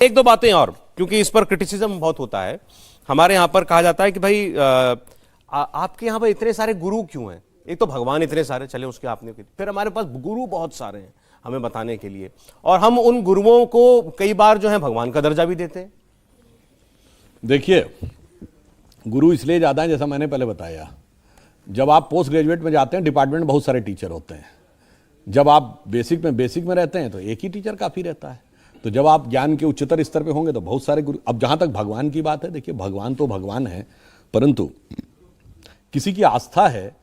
एक दो बातें और, क्योंकि इस पर क्रिटिसिज्म बहुत होता है। हमारे यहां पर कहा जाता है कि भाई आपके यहां पर इतने सारे गुरु क्यों हैं? एक तो भगवान इतने सारे, चले उसके आपने, फिर हमारे पास गुरु बहुत सारे हैं हमें बताने के लिए, और हम उन गुरुओं को कई बार जो है भगवान का दर्जा भी देते हैं। देखिए, गुरु इसलिए ज़्यादा है, जैसा मैंने पहले बताया, जब आप पोस्ट ग्रेजुएट में जाते हैं डिपार्टमेंट में बहुत सारे टीचर होते हैं। जब आप बेसिक में रहते हैं तो एक ही टीचर काफ़ी रहता है। तो जब आप ज्ञान के उच्चतर स्तर पे होंगे तो बहुत सारे गुरु। अब जहाँ तक भगवान की बात है, देखिए भगवान तो भगवान है, परंतु किसी की आस्था है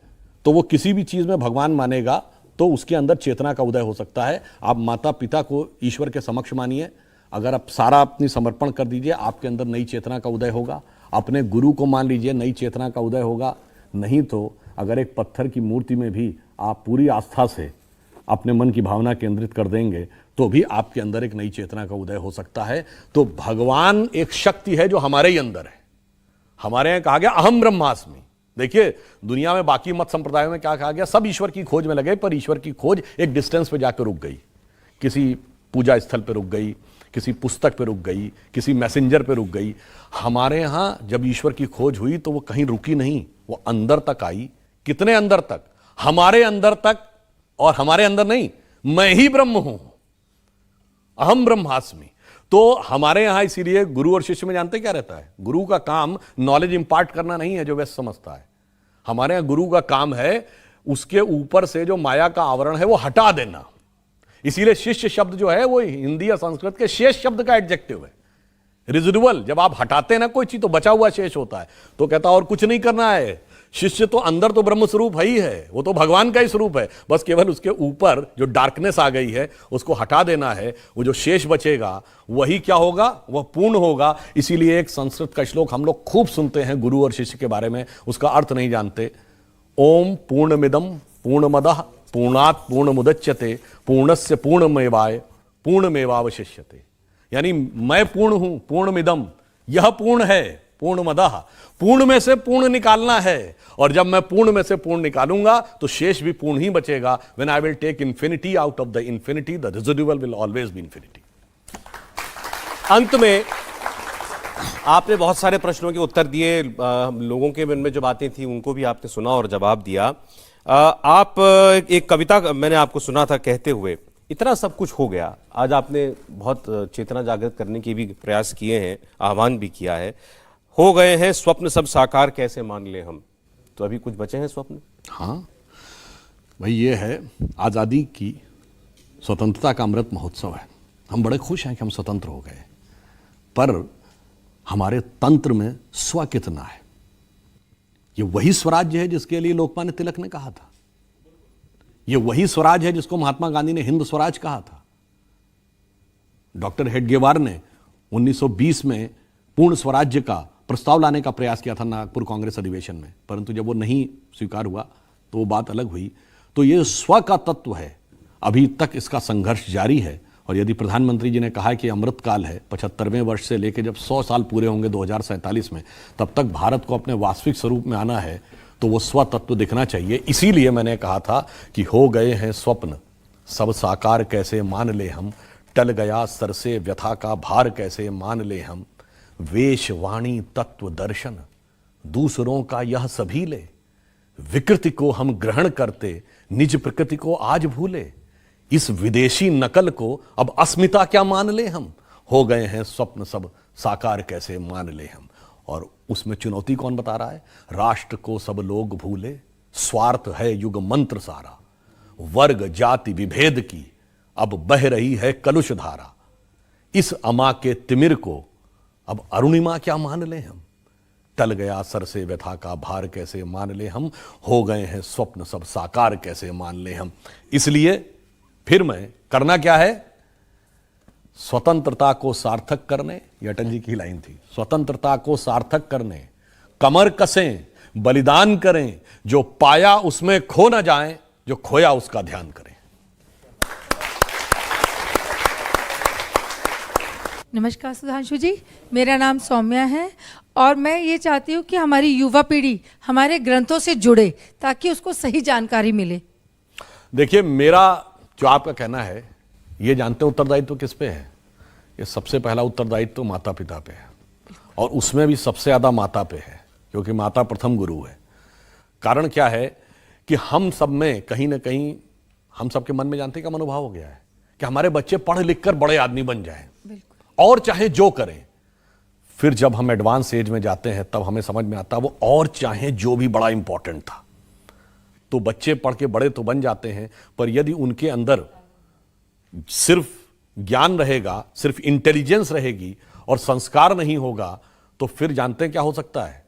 तो वो किसी भी चीज़ में भगवान मानेगा तो उसके अंदर चेतना का उदय हो सकता है। आप माता पिता को ईश्वर के समक्ष मानिए, अगर आप सारा अपनी समर्पण कर दीजिए, आपके अंदर नई चेतना का उदय होगा। अपने गुरु को मान लीजिए, नई चेतना का उदय होगा। नहीं तो अगर एक पत्थर की मूर्ति में भी आप पूरी आस्था से अपने मन की भावना केंद्रित कर देंगे तो भी आपके अंदर एक नई चेतना का उदय हो सकता है। तो भगवान एक शक्ति है जो हमारे ही अंदर है। हमारे यहाँ कहा गया अहम ब्रह्मास्मि। देखिए, दुनिया में बाकी मत संप्रदायों में क्या कहा गया, सब ईश्वर की खोज में लगे, पर ईश्वर की खोज एक डिस्टेंस पे जाकर रुक गई, किसी पूजा स्थल पे रुक गई, किसी पुस्तक पे रुक गई, किसी मैसेंजर पे रुक गई। हमारे यहाँ जब ईश्वर की खोज हुई तो वो कहीं रुकी नहीं, वो अंदर तक आई। कितने अंदर तक? हमारे अंदर तक। और हमारे अंदर नहीं, मैं ही ब्रह्म हूं, अहम ब्रह्मास्मि। तो हमारे यहां इसीलिए गुरु और शिष्य में जानते क्या रहता है? गुरु का काम नॉलेज इंपार्ट करना नहीं है जो वैसे समझता है। हमारे यहां गुरु का काम है उसके ऊपर से जो माया का आवरण है वो हटा देना। इसीलिए शिष्य शब्द जो है वो हिंदी या संस्कृत के शेष शब्द का एडजेक्टिव है, रिजिडुअल। जब आप हटाते हैं ना कोई चीज तो बचा हुआ शेष होता है। तो कहता और कुछ नहीं करना है, शिष्य तो अंदर तो ब्रह्म स्वरूप है ही है, वो तो भगवान का ही स्वरूप है, बस केवल उसके ऊपर जो डार्कनेस आ गई है उसको हटा देना है। वो जो शेष बचेगा वही क्या होगा, वह पूर्ण होगा। इसीलिए एक संस्कृत का श्लोक हम लोग खूब सुनते हैं गुरु और शिष्य के बारे में, उसका अर्थ नहीं जानते। ओम पूर्णमिदं पूर्णमदः पूर्णात् पूर्णमुदच्यते पूर्णस्य पूर्णमेवाय पूर्णमेवावशिष्यते। यानी मैं पूर्ण हूं, पूर्णमिदं, यह पूर्ण है, पूर्णमदः, पूर्ण में से पूर्ण निकालना है। और जब मैं पूर्ण में से पूर्ण निकालूंगा तो शेष भी पूर्ण ही बचेगा। When I will take infinity out of the infinity, the residual will always be infinity. अंत में आपने बहुत सारे प्रश्नों के उत्तर दिए, लोगों के मन में जो बातें थी उनको भी आपने सुना और जवाब दिया। आप एक कविता मैंने आपको सुना था कहते हुए, इतना सब कुछ हो गया, आज आपने बहुत चेतना जागृत करने के भी प्रयास किए हैं, आह्वान भी किया है। हो गए हैं स्वप्न सब साकार कैसे मान ले हम, तो अभी कुछ बचे हैं स्वप्न? हाँ भाई, ये है आज़ादी की, स्वतंत्रता का अमृत महोत्सव है। हम बड़े खुश हैं कि हम स्वतंत्र हो गए, पर हमारे तंत्र में स्व कितना है? ये वही स्वराज्य है जिसके लिए लोकमान्य तिलक ने कहा था। ये वही स्वराज है जिसको महात्मा गांधी ने हिंद स्वराज कहा था। डॉक्टर हेडगेवार ने 1920 में पूर्ण स्वराज्य का प्रस्ताव लाने का प्रयास किया था नागपुर कांग्रेस अधिवेशन में, परंतु जब वो नहीं स्वीकार हुआ तो वो बात अलग हुई। तो ये स्व का तत्व है, अभी तक इसका संघर्ष जारी है। और यदि प्रधानमंत्री जी ने कहा कि अमृतकाल है, 75वें वर्ष से लेकर जब 100 साल पूरे होंगे 2047 में, तब तक भारत को अपने वास्तविक स्वरूप में आना है, तो वो स्व तत्व दिखना चाहिए। इसीलिए मैंने कहा था कि हो गए हैं स्वप्न सब साकार कैसे मान ले हम, टल गया सर से व्यथा का भार कैसे मान ले हम, वेश वाणी तत्व दर्शन दूसरों का यह सभी ले, विकृति को हम ग्रहण करते निज प्रकृति को आज भूले, इस विदेशी नकल को अब अस्मिता क्या मान ले हम, हो गए हैं स्वप्न सब साकार कैसे मान ले हम। और उसमें चुनौती कौन बता रहा है? राष्ट्र को सब लोग भूले, स्वार्थ है युग मंत्र सारा, वर्ग जाति विभेद की अब बह रही है कलुष धारा, इस अमा के तिमिर को अब अरुणिमा क्या मान ले हम, टल गया सर से व्यथा का भार कैसे मान ले हम, हो गए हैं स्वप्न सब साकार कैसे मान ले हम। इसलिए फिर मैं करना क्या है? स्वतंत्रता को सार्थक करने, ये अटल जी की लाइन थी, स्वतंत्रता को सार्थक करने कमर कसें बलिदान करें, जो पाया उसमें खो न जाएं, जो खोया उसका ध्यान करें। नमस्कार सुधांशु जी, मेरा नाम सौम्या है और मैं ये चाहती हूँ कि हमारी युवा पीढ़ी हमारे ग्रंथों से जुड़े ताकि उसको सही जानकारी मिले। देखिए, मेरा जो आपका कहना है ये जानते हैं उत्तरदायित्व किस पे है? ये सबसे पहला उत्तरदायित्व तो माता पिता पे है, और उसमें भी सबसे ज़्यादा माता पे है, क्योंकि माता प्रथम गुरु है। कारण क्या है कि हम सब में कहीं ना कहीं हम सबके मन में जानते हैं क्या मनोभाव हो गया है कि हमारे बच्चे पढ़ लिख कर बड़े आदमी बन जाएं, और चाहे जो करें। फिर जब हम एडवांस एज में जाते हैं तब हमें समझ में आता है वो और चाहे जो भी बड़ा इंपॉर्टेंट था। तो बच्चे पढ़ के बड़े तो बन जाते हैं, पर यदि उनके अंदर सिर्फ ज्ञान रहेगा, सिर्फ इंटेलिजेंस रहेगी और संस्कार नहीं होगा, तो फिर जानते हैं क्या हो सकता है।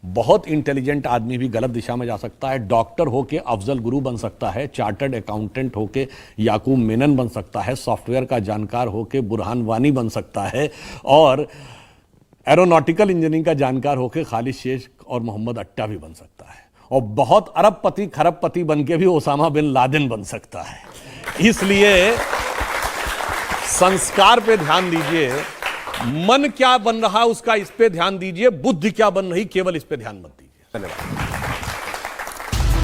बहुत इंटेलिजेंट आदमी भी गलत दिशा में जा सकता है। डॉक्टर होके अफजल गुरु बन सकता है, चार्टर्ड अकाउंटेंट होके याकूब मेनन बन सकता है, सॉफ्टवेयर का जानकार होके बुरहान वानी बन सकता है, और एरोनॉटिकल इंजीनियरिंग का जानकार होके खालिद शेख और मोहम्मद अट्टा भी बन सकता है, और बहुत अरबपति खरबपति बन के भी ओसामा बिन लादेन बन सकता है। इसलिए संस्कार पे ध्यान दीजिए, मन क्या बन रहा उसका इस पे ध्यान दीजिए, बुद्धि क्या बन रही केवल इस पे ध्यान मत दीजिए। धन्यवाद।